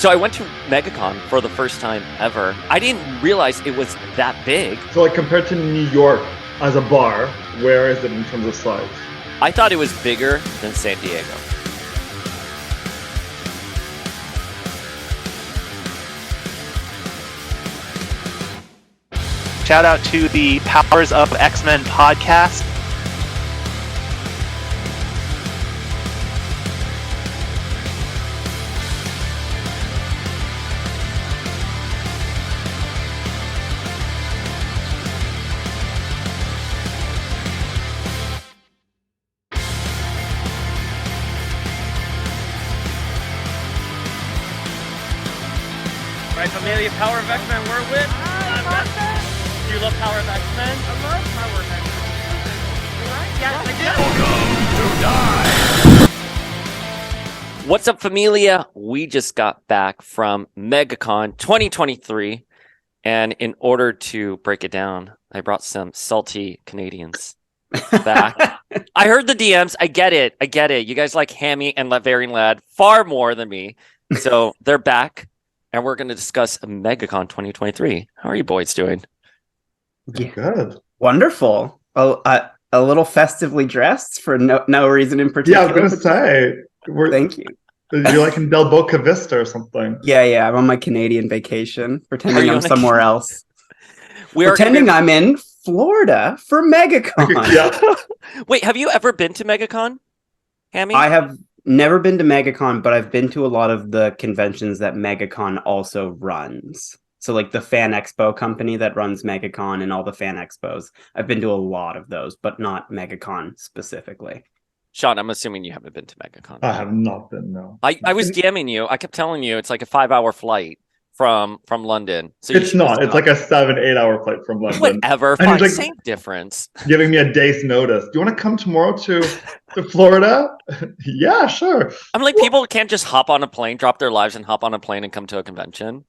So I went to MegaCon for the first time ever. I didn't realize it was that big. So like compared to New York as a bar, where is it in terms of size? I thought it was bigger than San Diego. Shout out to the Powers of X-Men podcast. Right, Familia, Power of X-Men, we're with. Do you love Power of X-Men? I love Power of X-Men. Right? Yes, I do. What's up, Familia? We just got back from MegaCon 2023, and in order to break it down, I brought some salty Canadians back. I heard the DMs. I get it. You guys like Hammy and Lavarian Lad far more than me, so they're back, and we're going to discuss MegaCon 2023. How are you boys doing? Yeah. Good. Wonderful. A little festively dressed for no reason in particular. Yeah, I was going to say. Thank you. You're like in Del Boca Vista or something. Yeah, I'm on my Canadian vacation, pretending I'm somewhere else. Pretending I'm in Florida for MegaCon. Yeah. Wait, have you ever been to MegaCon, Hammy? I have never been to MegaCon, but I've been to a lot of the conventions that MegaCon also runs. So like the Fan Expo company that runs MegaCon and all the Fan Expos. I've been to a lot of those, but not MegaCon specifically. Sean, I'm assuming you haven't been to MegaCon. I have not been, no. I was DMing you. I kept telling you it's like a 5-hour flight from London. So it's not. It's like a 7-8 hour flight from London. Whatever. And Fine, like, same difference. Giving me a day's notice. Do you want to come tomorrow to Florida? Yeah, sure. I'm like, people can't just hop on a plane, drop their lives, and hop on a plane and come to a convention.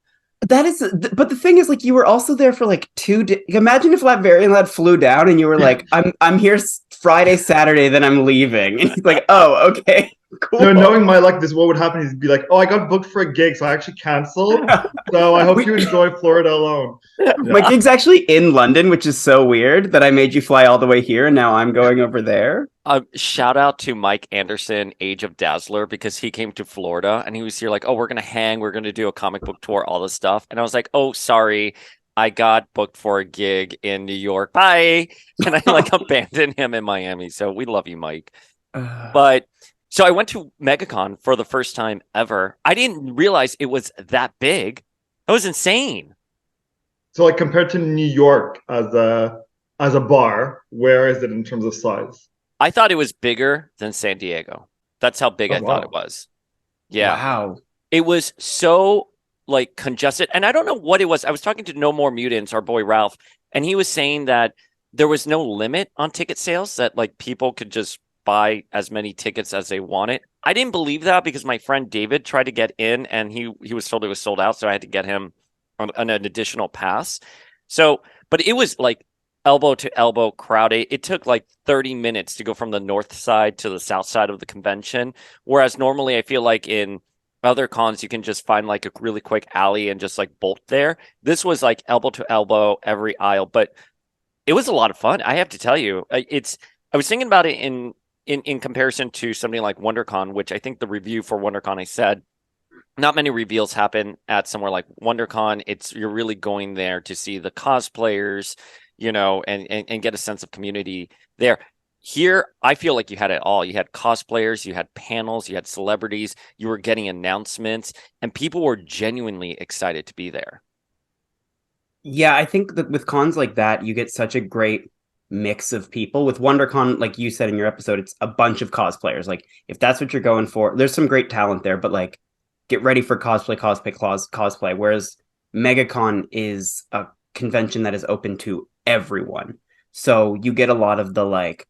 That is, but the thing is, like, you were also there for like 2 days. Imagine if Lavarian Lad flew down and you were like, I'm here Friday, Saturday, then I'm leaving. And he's like, oh, okay, cool. So knowing my luck, what would happen is be like, oh, I got booked for a gig, so I actually canceled. So I hope you enjoy Florida alone. Yeah. My gig's actually in London, which is so weird that I made you fly all the way here and now I'm going over there. Shout out to Mike Anderson, Age of Dazzler, because he came to Florida and he was here like, oh, we're going to hang. We're going to do a comic book tour, all this stuff. And I was like, oh, sorry. I got booked for a gig in New York. Bye. And I like abandoned him in Miami. So we love you, Mike. But so I went to MegaCon for the first time ever. I didn't realize it was that big. That was insane. So like compared to New York as a bar, where is it in terms of size? I thought it was bigger than San Diego. That's how big I thought it was. Yeah. Wow. It was so like congested. And I don't know what it was. I was talking to No More Mutants, our boy Ralph, and he was saying that there was no limit on ticket sales, that like people could just buy as many tickets as they wanted. I didn't believe that because my friend David tried to get in and he was told it was sold out. So I had to get him an additional pass. So, but it was like elbow to elbow crowded. It took like 30 minutes to go from the north side to the south side of the convention. Whereas normally I feel like in other cons, you can just find like a really quick alley and just like bolt there. This was like elbow to elbow, every aisle, but it was a lot of fun. I have to tell you, I was thinking about it in comparison to something like WonderCon, which I think the review for WonderCon, I said, not many reveals happen at somewhere like WonderCon. You're really going there to see the cosplayers, and get a sense of community there. Here, I feel like you had it all. You had cosplayers, you had panels, you had celebrities, you were getting announcements, and people were genuinely excited to be there. Yeah, I think that with cons like that, you get such a great mix of people. With WonderCon, like you said in your episode, it's a bunch of cosplayers. Like, if that's what you're going for, there's some great talent there, but like, get ready for cosplay. Whereas MegaCon is a convention that is open to everyone. So you get a lot of the like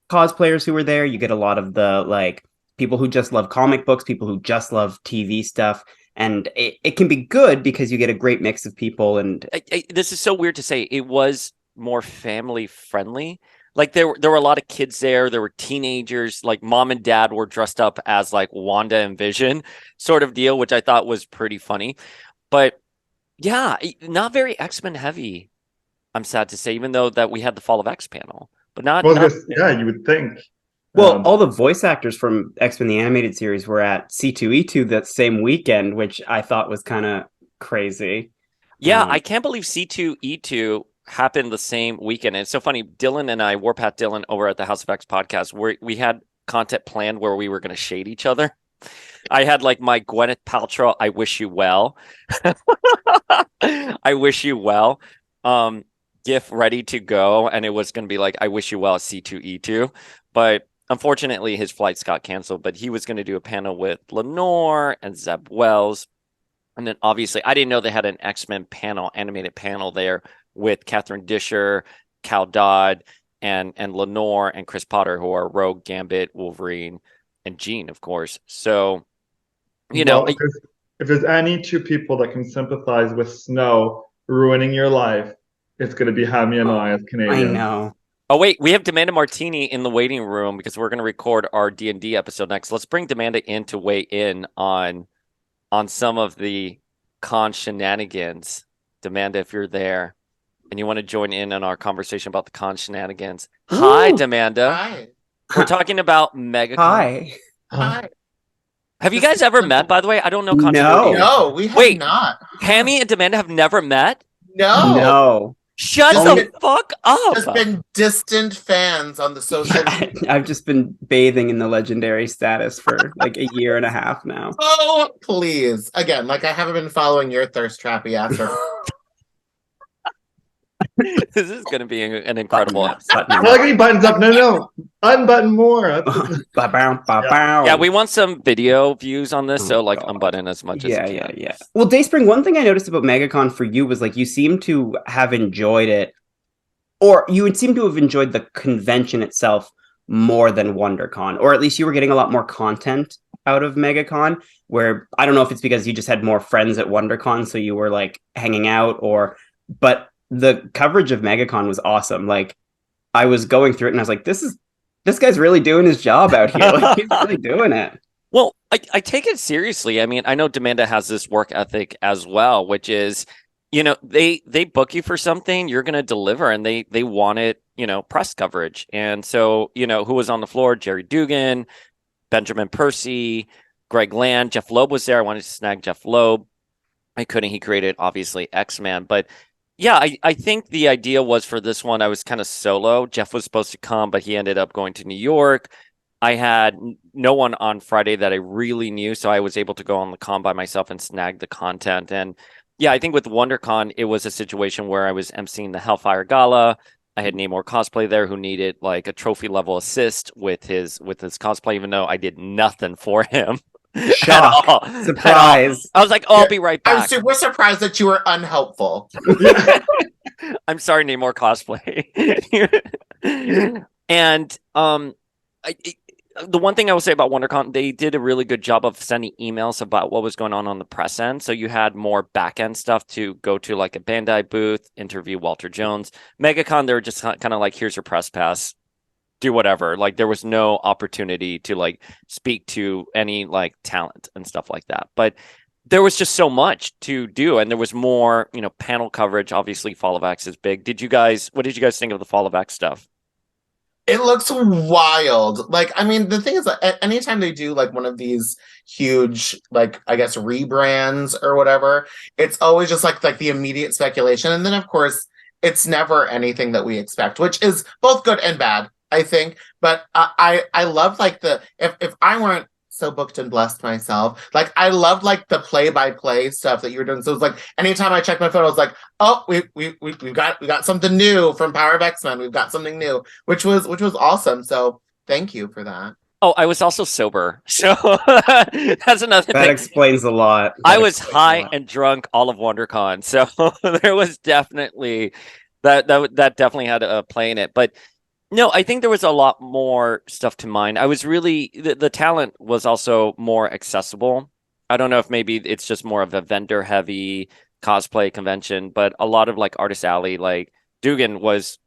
cosplayers who are there. You get a lot of the like people who just love comic books, people who just love TV stuff. And it can be good because you get a great mix of people. And this is so weird to say. It was more family friendly. Like there were a lot of kids there. There were teenagers. Like mom and dad were dressed up as like Wanda and Vision, sort of deal, which I thought was pretty funny. But yeah, not very X-Men heavy. I'm sad to say, even though that we had the Fall of X panel, but not. Well, not yeah, you would think. Well, all the voice actors from X-Men the Animated Series were at C2E2 that same weekend, which I thought was kind of crazy. Yeah, I can't believe C2E2 happened the same weekend. And it's so funny. Dylan and I, Warpath Dylan, over at the House of X podcast, we had content planned where we were going to shade each other. I had like my Gwyneth Paltrow, I wish you well. I wish you well. GIF ready to go. And it was going to be like, I wish you well, C2E2. But unfortunately, his flights got canceled. But he was going to do a panel with Lenore and Zeb Wells. And then obviously, I didn't know they had an X-Men panel, animated panel there with Catherine Disher, Cal Dodd, and Lenore and Chris Potter, who are Rogue, Gambit, Wolverine, and Jean, of course. So, Well, if there's any two people that can sympathize with snow ruining your life, it's going to be Hammy and I as Canadians. I know. Oh, wait, we have Demanda Martini in the waiting room because we're going to record our D&D episode next. Let's bring Demanda in to weigh in on some of the con shenanigans. Demanda, if you're there and you want to join in on our conversation about the con shenanigans. Ooh. Hi, Demanda. Hi. We're talking about MegaCon. Hi. Hi. Have you guys ever met, by the way? I don't know. No. continuity. No, we have Wait. not. Hammy and Demanda have never met? No. No. Shut Just the been- fuck up. Just been distant fans on the social media. I've just been bathing in the legendary status for like a year and a half now. Oh, please. Again, like I haven't been following your thirst trappy after. This is going to be an incredible episode. I like when he buttons up. No. Unbutton more. Yeah, we want some video views on this, Oh, so like God. unbutton as much as you can. Yeah. Well, Dayspring, one thing I noticed about MegaCon for you was like you seem to have enjoyed it, or you would seem to have enjoyed the convention itself more than WonderCon, or at least you were getting a lot more content out of MegaCon, where I don't know if it's because you just had more friends at WonderCon, so you were like hanging out, but the coverage of MegaCon was awesome. Like I was going through it and I was like, this guy's really doing his job out here. Like, he's really doing it. Well, I take it seriously. I mean, I know Demanda has this work ethic as well, which is, they book you for something, you're going to deliver, and they wanted, press coverage. And so, who was on the floor? Jerry Dugan, Benjamin Percy, Greg Land, Jeff Loeb was there. I wanted to snag Jeff Loeb. I couldn't. He created, obviously, X-Men. But yeah, I think the idea was for this one, I was kind of solo. Jeff was supposed to come, but he ended up going to New York. I had no one on Friday that I really knew, so I was able to go on the con by myself and snag the content. And yeah, I think with WonderCon, it was a situation where I was emceeing the Hellfire Gala. I had Namor Cosplay there who needed like a trophy level assist with his cosplay, even though I did nothing for him. Shock. Surprise. I was like, oh, I'll be right I'm back. super surprised that you were unhelpful. I'm sorry, Namor Cosplay. And the one thing I will say about WonderCon, they did a really good job of sending emails about what was going on the press end. So you had more back end stuff to go to, like a Bandai booth, interview Walter Jones. MegaCon, they were just kind of like, here's your press pass, do whatever. Like there was no opportunity to like speak to any like talent and stuff like that. But there was just so much to do, and there was more, panel coverage. Obviously, Fall of X is big. What did you guys think of the Fall of X stuff? It looks wild. Like, I mean, the thing is that anytime they do like one of these huge, like, I guess rebrands or whatever, it's always just like the immediate speculation. And then of course, it's never anything that we expect, which is both good and bad, I think. But I love like if I weren't so booked and blessed myself, like I loved like the play-by-play stuff that you were doing. So it's like anytime I checked my phone, I was like, oh, we got something new from Power of X-Men. We've got something new, which was awesome. So thank you for that. Oh, I was also sober, so that's another That thing. explains a lot. I was high and drunk all of WonderCon, so there was definitely that definitely had a play in it. But no, I think there was a lot more stuff to mine. I was really the talent was also more accessible. I don't know if maybe it's just more of a vendor heavy cosplay convention, but a lot of like Artist Alley, like Dugan was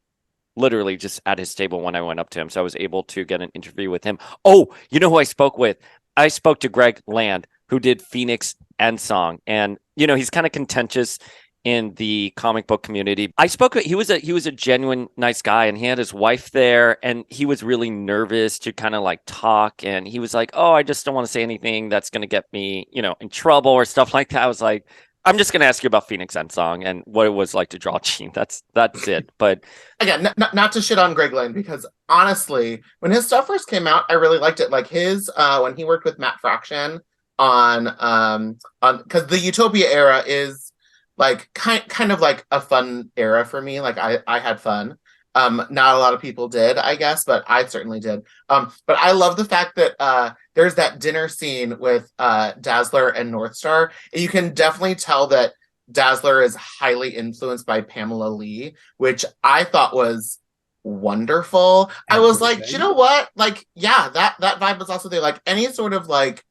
literally just at his table when I went up to him. So I was able to get an interview with him. Oh, you know who I spoke with? I spoke to Greg Land, who did Phoenix and Song. And, he's kind of contentious in the comic book community. I spoke with, he was a genuine nice guy, and he had his wife there, and he was really nervous to kind of like talk. And he was like, oh, I just don't want to say anything that's going to get me, in trouble or stuff like that. I was like, I'm just going to ask you about Phoenix and Song and what it was like to draw Gene. That's it. But again, not to shit on Greg Lane, because honestly, when his stuff first came out, I really liked it. Like his when he worked with Matt Fraction on because the Utopia era is like kind of like a fun era for me. Like I had fun. Not a lot of people did, I guess, but I certainly did. But I love the fact that there's that dinner scene with Dazzler and Northstar. And you can definitely tell that Dazzler is highly influenced by Pamela Lee, which I thought was wonderful. I was like, you know what? Like, yeah, that vibe was also there. Like any sort of like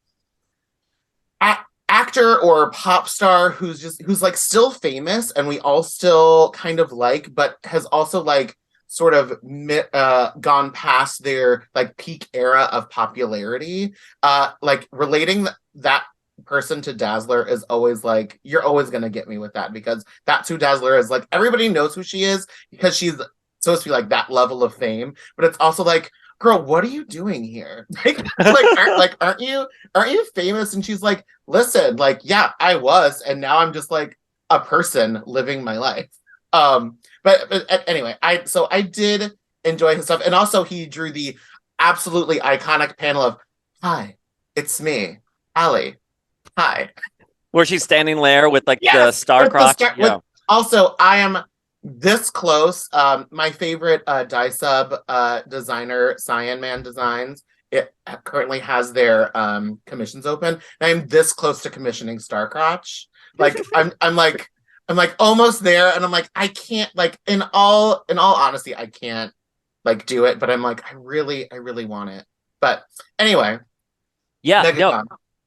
actor or pop star who's like still famous and we all still kind of like, but has also like sort of gone past their like peak era of popularity. Like relating that person to Dazzler is always like, you're always gonna get me with that, because that's who Dazzler is. Like everybody knows who she is because she's supposed to be like that level of fame, but it's also like, girl, what are you doing here? Aren't you famous? And she's like, listen, like, yeah, I was, and now I'm just like a person living my life. But anyway, I did enjoy his stuff, and also he drew the absolutely iconic panel of "Hi, it's me, Allie. Hi," where she's standing there with like the star crotch. Also, I am this close. My favorite dye sub designer, Cyan Man Designs, it currently has their commissions open. And I'm this close to commissioning Starcrotch. Like I'm like almost there, and I'm like, I can't, like, in all honesty, I can't like do it, but I'm like, I really want it. But anyway, yeah, MegaCon.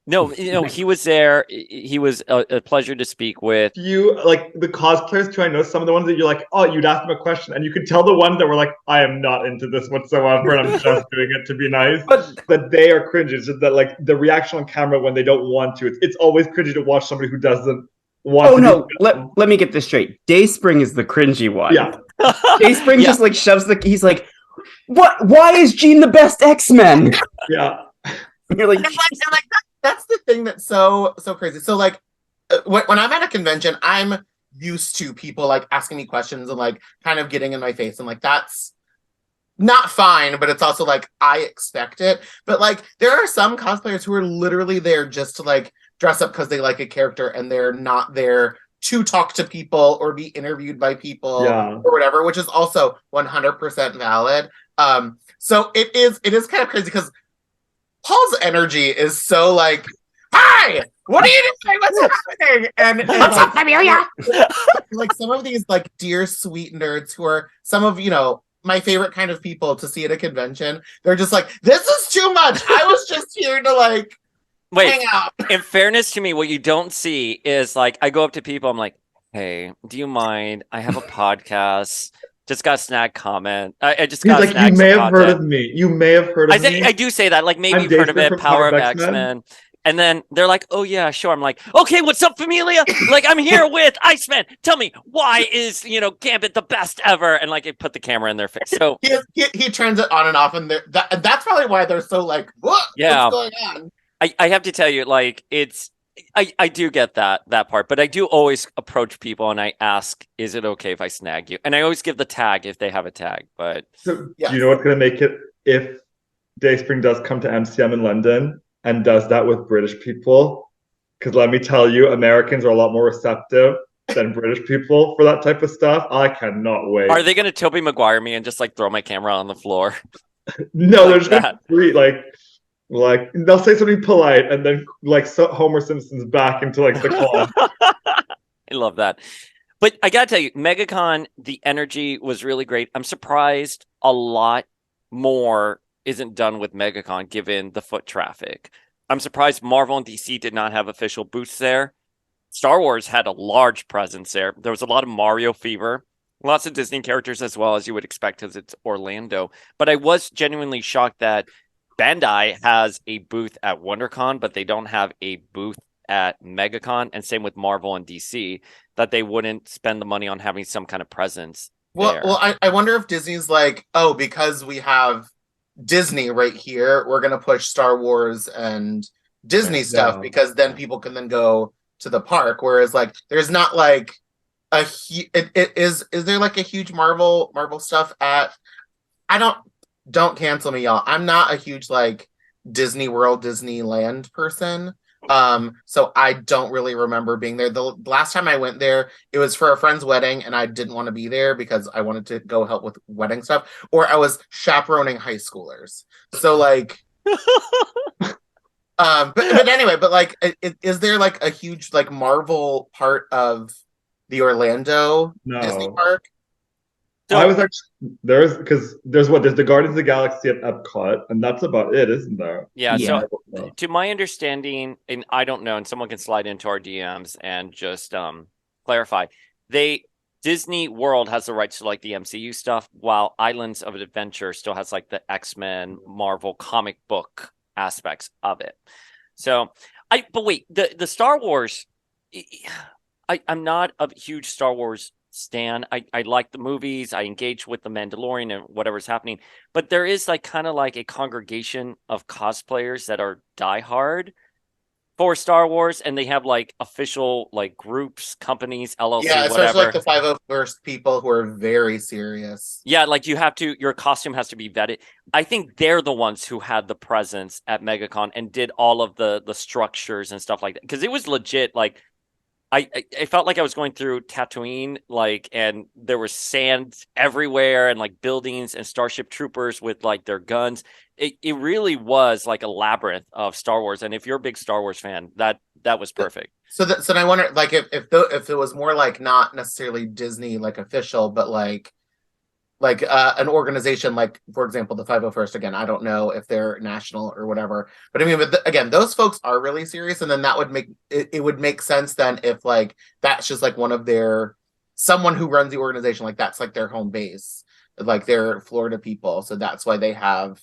No, he was there. He was a pleasure to speak with. You like the cosplayers too. I know some of the ones that you're like, oh, you'd ask them a question, and you could tell the ones that were like, I am not into this whatsoever, and I'm just doing it to be nice. But they are cringy. It's just that like the reaction on camera when they don't want to. It's always cringy to watch somebody who doesn't want. Oh no! Let me get this straight. Dayspring is the cringy one. Yeah. Dayspring just like shoves he's like, what? Why is Jean the best X-Men? Yeah. You're like, that's the thing that's so crazy. So like when I'm at a convention, I'm used to people like asking me questions and like kind of getting in my face, and like that's not fine, but it's also like I expect it. But like there are some cosplayers who are literally there just to like dress up because they like a character, and they're not there to talk to people or be interviewed by people or whatever, which is also 100% valid. So it is kind of crazy because Paul's energy is so like, hi, what are you doing? What's happening? And what's up, Amelia? Like some of these like dear sweet nerds who are some of, my favorite kind of people to see at a convention, they're just like, this is too much. I was just here to like hang out. In fairness to me, what you don't see is like I go up to people, I'm like, hey, do you mind? I have a podcast. Just got a snag comment. I just got like, you may have heard of me. You may have heard of me. I do say that. Like, maybe you've heard of it, Power of X-Men. And then they're like, oh, yeah, sure. I'm like, okay, what's up, familia? Like, I'm here with Iceman. Tell me, why is, Gambit the best ever? And, like, it put the camera in their face. So he turns it on and off. And that's probably why they're so like, what's going on? I have to tell you, like, I do get that part, but I do always approach people and I ask, is it okay if I snag you? And I always give the tag if they have a tag. But do you know what's going to make it if Dayspring does come to MCM in London and does that with British people? Because let me tell you, Americans are a lot more receptive than British people for that type of stuff. I cannot wait. Are they going to Tobey Maguire me and just like throw my camera on the floor? No, like they're just going to treat like they'll say something polite and then like Homer Simpson's back into like the club. I love that. But I gotta tell you, MegaCon, the energy was really great. I'm surprised a lot more isn't done with MegaCon given the foot traffic. I'm surprised Marvel and DC did not have official booths there. Star Wars had a large presence there. There was a lot of Mario fever. Lots of Disney characters as well, as you would expect, because it's Orlando. But I was genuinely shocked that Bandai has a booth at WonderCon, but they don't have a booth at MegaCon, and same with Marvel and DC, that they wouldn't spend the money on having some kind of presence there. Well, I wonder if Disney's like, oh, because we have Disney right here, we're gonna push Star Wars and Disney stuff No. because then people can then go to the park. Whereas like, there's not like is there like a huge Marvel stuff at? I don't cancel me, y'all. I'm not a huge like Disney World, Disneyland person. So I don't really remember being there. The last time I went there, it was for a friend's wedding, and I didn't want to be there because I wanted to go help with wedding stuff, or I was chaperoning high schoolers. So like, but anyway, but like, is there like a huge like Marvel part of the Orlando Disney No. park? So- I was actually there's there's the Guardians of the Galaxy at Epcot, and that's about it, isn't there? Yeah, Yeah. so to my understanding, and I don't know, and someone can slide into our DMs and just clarify. Disney World has the rights to like the MCU stuff, while Islands of Adventure still has like the X-Men, Marvel comic book aspects of it. So but wait, the Star Wars, I'm not a huge Star Wars stan. I like the movies. I engage with the Mandalorian and whatever's happening. But there is like kind of like a congregation of cosplayers that are diehard for Star Wars, and they have like official like groups, companies, LLC, Yeah, especially whatever. like the 501st people who are very serious. Yeah, like your costume has to be vetted. I think they're the ones who had the presence at MegaCon and did all of the structures and stuff like that. Because it was legit, like I felt like I was going through Tatooine, like, and there was sand everywhere and like buildings and Starship Troopers with like their guns. It really was like a labyrinth of Star Wars. And if you're a big Star Wars fan, that was perfect. So I wonder, like, if it was more like not necessarily Disney like official, but like an organization like, for example, the 501st. Again, I don't know if they're national or whatever, but I mean, again, those folks are really serious, and then that would make it would make sense then if like that's just like one of someone who runs the organization, like that's like their home base, like they're Florida people, so that's why they have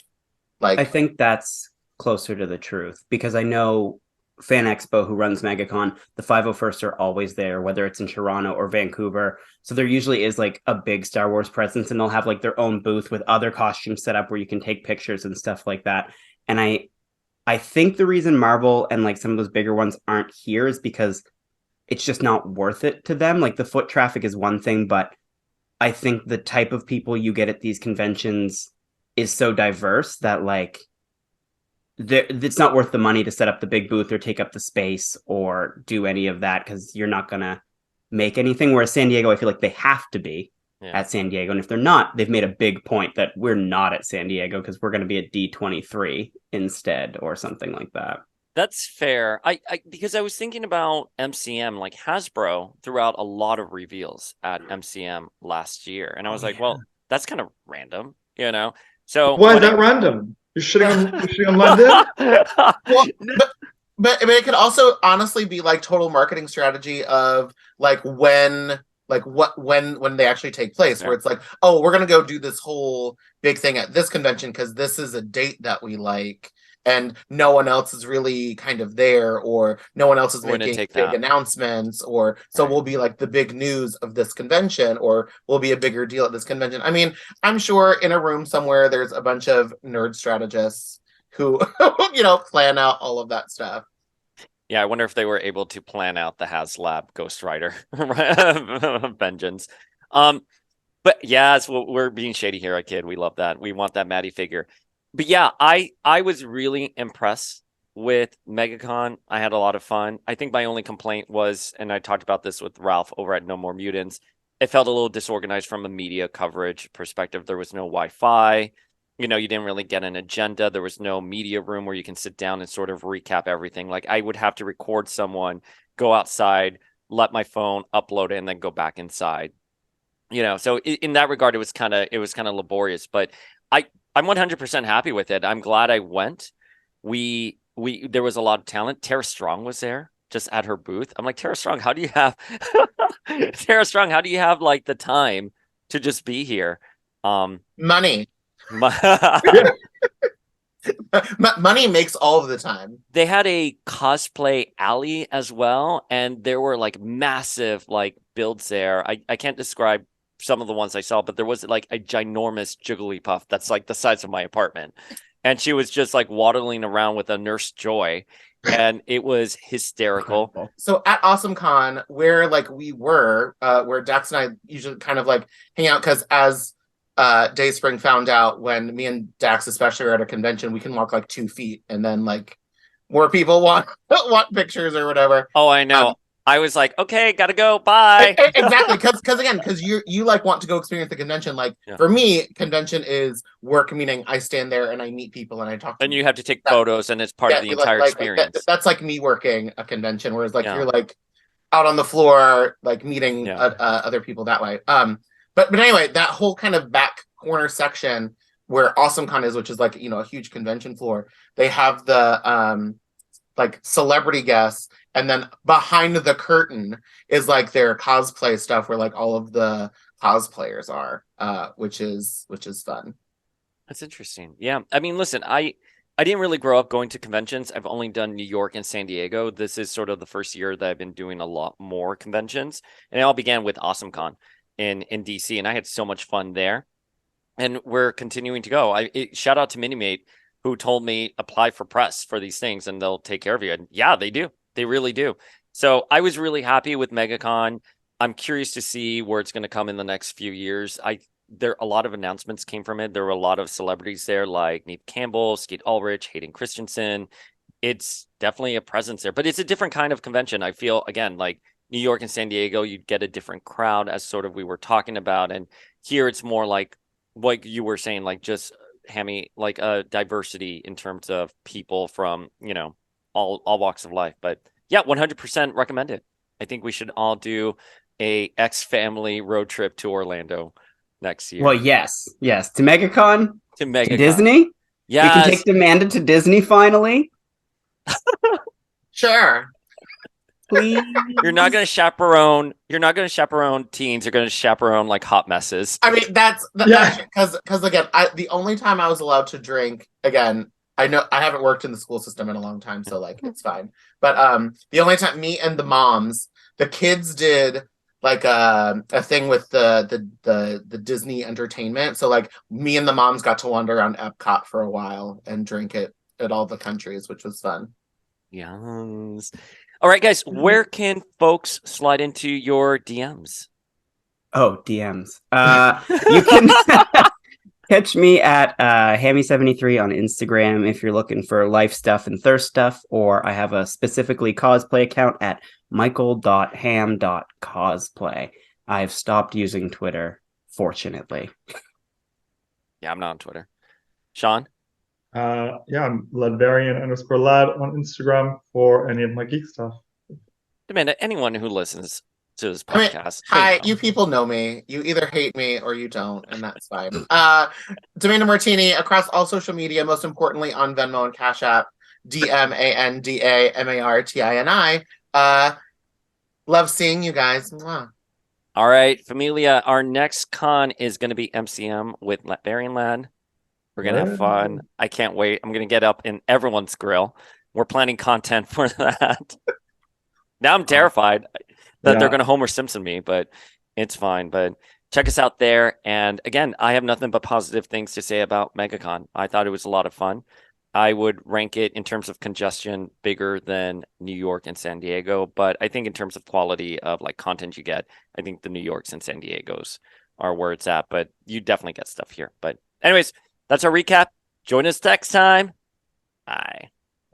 like. I think that's closer to the truth because I know Fan Expo, who runs MegaCon, the 501st are always there, whether it's in Toronto or Vancouver. So there usually is like a big Star Wars presence, and they'll have like their own booth with other costumes set up where you can take pictures and stuff like that. And I think the reason Marvel and like some of those bigger ones aren't here is because it's just not worth it to them. Like the foot traffic is one thing, but I think the type of people you get at these conventions is so diverse that like it's not worth the money to set up the big booth or take up the space or do any of that because you're not gonna make anything. Whereas San Diego, I feel like they have to be at San Diego, and if they're not, they've made a big point that we're not at San Diego because we're going to be at D23 instead or something like that. That's fair. Because I was thinking about MCM, like Hasbro threw out a lot of reveals at MCM last year, and I was like, well, that's kind of random, you know. So why is that random? You're shitting on London? Well, but I mean, it could also honestly be like total marketing strategy of like when they actually take place, where it's like, oh, we're gonna go do this whole big thing at this convention because this is a date that we like, and no one else is really kind of there, or no one else is making big announcements, or so we'll be like the big news of this convention, or we'll be a bigger deal at this convention. I mean, I'm sure in a room somewhere there's a bunch of nerd strategists who plan out all of that stuff. Yeah, I wonder if they were able to plan out the HasLab Ghost Rider vengeance. But yeah, we're being shady here, kid. We love that. We want that Maddie figure. But yeah, I was really impressed with MegaCon. I had a lot of fun. I think my only complaint was, and I talked about this with Ralph over at No More Mutants, it felt a little disorganized from a media coverage perspective. There was no Wi-Fi. You didn't really get an agenda. There was no media room where you can sit down and sort of recap everything. Like I would have to record someone, go outside, let my phone upload it, and then go back inside. So in that regard, it was kind of laborious. But I'm 100% happy with it. I'm glad I went. There was a lot of talent. Tara Strong was there, just at her booth. I'm like, Tara Strong, how do you have Tara Strong? How do you have like the time to just be here. Money. Yeah. Money makes all of the time. They had a cosplay alley as well, and there were like massive like builds there. I can't describe some of the ones I saw, but there was like a ginormous Jigglypuff that's like the size of my apartment. And she was just like waddling around with a Nurse Joy, and it was hysterical. Incredible. So at AwesomeCon, where like we were, where Dax and I usually kind of like hang out, because as Dayspring found out, when me and Dax especially are at a convention, we can walk like 2 feet, and then like more people want pictures or whatever. Oh, I know. I was like, okay, gotta go. Bye. Exactly, because you like want to go experience the convention. Like for me, convention is work, meaning I stand there and I meet people and I talk to And them. you have to take photos, and it's part of the entire experience. That's like me working a convention, whereas like you're like out on the floor, like meeting other people that way. But anyway, that whole kind of back corner section where AwesomeCon is, which is like, you know, a huge convention floor, they have the like celebrity guests, and then behind the curtain is like their cosplay stuff where like all of the cosplayers are, which is fun. That's interesting. Yeah. I mean, listen, I didn't really grow up going to conventions. I've only done New York and San Diego. This is sort of the first year that I've been doing a lot more conventions. And it all began with AwesomeCon in DC, and I had so much fun there. And we're continuing to go. Shout out to Minimate, who told me apply for press for these things and they'll take care of you. And yeah, they do. They really do. So I was really happy with MegaCon. I'm curious to see where it's going to come in the next few years. There a lot of announcements came from it. There were a lot of celebrities there like Neve Campbell, Skeet Ulrich, Hayden Christensen. It's definitely a presence there, but it's a different kind of convention. I feel, again, like New York and San Diego, you'd get a different crowd, as sort of we were talking about. And here it's more like what you were saying, like just Hammy, like a diversity in terms of people from, you know, all walks of life. But yeah, 100% recommend it. I think we should all do a X-family road trip to Orlando next year. Well, yes. To MegaCon, to MegaCon. to Disney. Yeah, we can take Amanda to Disney finally. Sure. Please. You're not going to chaperone teens. You're going to chaperone like hot messes. I mean, that's because again, the only time I was allowed to drink, again, I know I haven't worked in the school system in a long time, so like it's fine. But the only time me and the moms, the kids did like a thing with the Disney entertainment. So like me and the moms got to wander around Epcot for a while and drink it at all the countries, which was fun. Yes. All right, guys, where can folks slide into your DMs? Oh, DMs. You can catch me at Hammy73 on Instagram if you're looking for life stuff and thirst stuff, or I have a specifically cosplay account at michael.ham.cosplay. I've stopped using Twitter, fortunately. Yeah, I'm not on Twitter. Sean? I'm ladvarian_lad on Instagram for any of my geek stuff. Amanda, anyone who listens to this podcast. Hi, you people know me. You either hate me or you don't, and that's fine. Demanda Martini across all social media, most importantly on Venmo and Cash App, DMANDAMARTINI. Love seeing you guys. Mwah. All right, Familia, our next con is going to be MCM with Latbarian Lad. We're going to have fun. I can't wait. I'm going to get up in everyone's grill. We're planning content for that. Now I'm terrified that they're going to Homer Simpson me, but it's fine. But check us out there. And again, I have nothing but positive things to say about MegaCon. I thought it was a lot of fun. I would rank it in terms of congestion bigger than New York and San Diego. But I think in terms of quality of like content you get, I think the New Yorks and San Diegos are where it's at. But you definitely get stuff here. But anyways, that's our recap. Join us next time. Bye.